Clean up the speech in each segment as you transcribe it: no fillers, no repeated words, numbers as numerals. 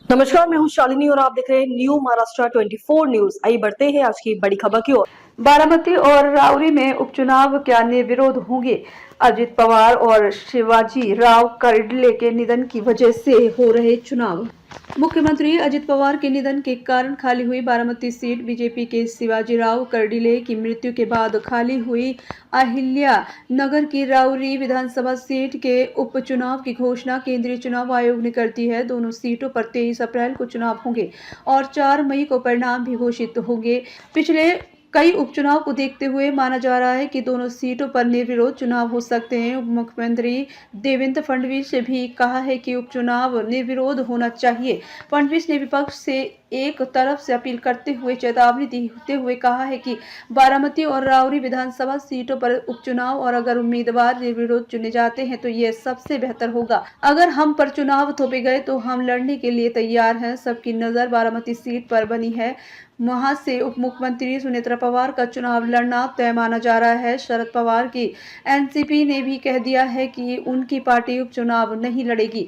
नमस्कार, मैं हूं शालिनी और आप देख रहे हैं न्यू महाराष्ट्र 24 न्यूज। आइए बढ़ते हैं आज की बड़ी खबर की ओर। बारामती और राउरी में उपचुनाव क्या निर्विरोध होंगे? अजित पवार और शिवाजी राव कर्डिले के निधन की वजह से हो रहे चुनाव। मुख्यमंत्री अजित पवार के निधन के कारण खाली हुई बारामती सीट बीजेपी के शिवाजी राव कर्डिले की मृत्यु के बाद खाली हुई अहिल्या नगर की राउरी विधानसभा सीट के उपचुनाव की घोषणा केंद्रीय चुनाव आयोग ने कर दी है। दोनों सीटों पर 23 अप्रैल को चुनाव होंगे और 4 मई को परिणाम भी घोषित होंगे। पिछले कई उपचुनाव को देखते हुए माना जा रहा है कि दोनों सीटों पर निर्विरोध चुनाव हो सकते हैं। उप मुख्यमंत्री देवेंद्र फडणवीस ने भी कहा है कि उपचुनाव निर्विरोध होना चाहिए। फडणवीस ने विपक्ष से एक तरफ से अपील करते हुए चेतावनी देते हुए कहा है कि बारामती और राउरी विधानसभा सीटों पर उपचुनाव और अगर उम्मीदवार निर्विरोध चुने जाते हैं तो यह सबसे बेहतर होगा। अगर हम पर चुनाव थोपे गए तो हम लड़ने के लिए तैयार हैं। सबकी नजर बारामती सीट पर बनी है। वहां से उप मुख्यमंत्री सुनेत्रा पवार का चुनाव लड़ना तय माना जा रहा है। शरद पवार की एनसीपी ने भी कह दिया है कि उनकी पार्टी उपचुनाव नहीं लड़ेगी।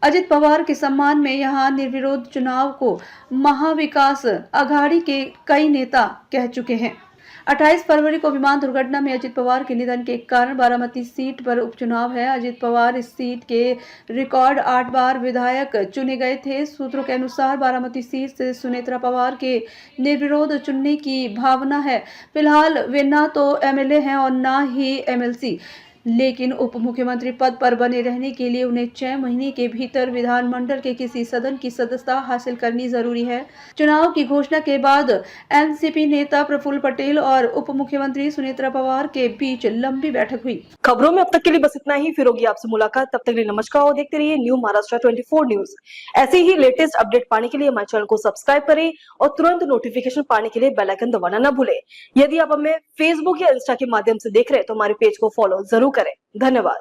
अजित पवार के सम्मान में यहां निर्विरोध चुनाव को महाविकास आघाड़ी के कई नेता कह चुके हैं। 28 फरवरी को विमान दुर्घटना में अजित पवार के निधन के कारण बारामती सीट पर उपचुनाव है। अजित पवार इस सीट के रिकॉर्ड 8 बार विधायक चुने गए थे। सूत्रों के अनुसार बारामती सीट से सुनेत्रा पवार के निर्विरोध चुनने की भावना है। फिलहाल वे ना तो एमएलए हैं और ना ही एमएलसी, लेकिन उप मुख्यमंत्री पद पर बने रहने के लिए उन्हें 6 महीने के भीतर विधानमंडल के किसी सदन की सदस्यता हासिल करनी जरूरी है। चुनाव की घोषणा के बाद एनसीपी नेता प्रफुल्ल पटेल और उप मुख्यमंत्री सुनेत्रा पवार के बीच लंबी बैठक हुई। खबरों में अब तक के लिए बस इतना ही। फिर होगी आपसे मुलाकात, तब तक के लिए नमस्कार और देखते रहिए न्यू महाराष्ट्र 24 न्यूज। ऐसे ही लेटेस्ट अपडेट पाने के लिए हमारे चैनल को सब्सक्राइब करें और तुरंत नोटिफिकेशन पाने के लिए बेल आइकन दबाना न भूलें। यदि आप हमें फेसबुक या इंस्टा के माध्यम से देख रहे हैं तो हमारे पेज को फॉलो जरूर करें। धन्यवाद।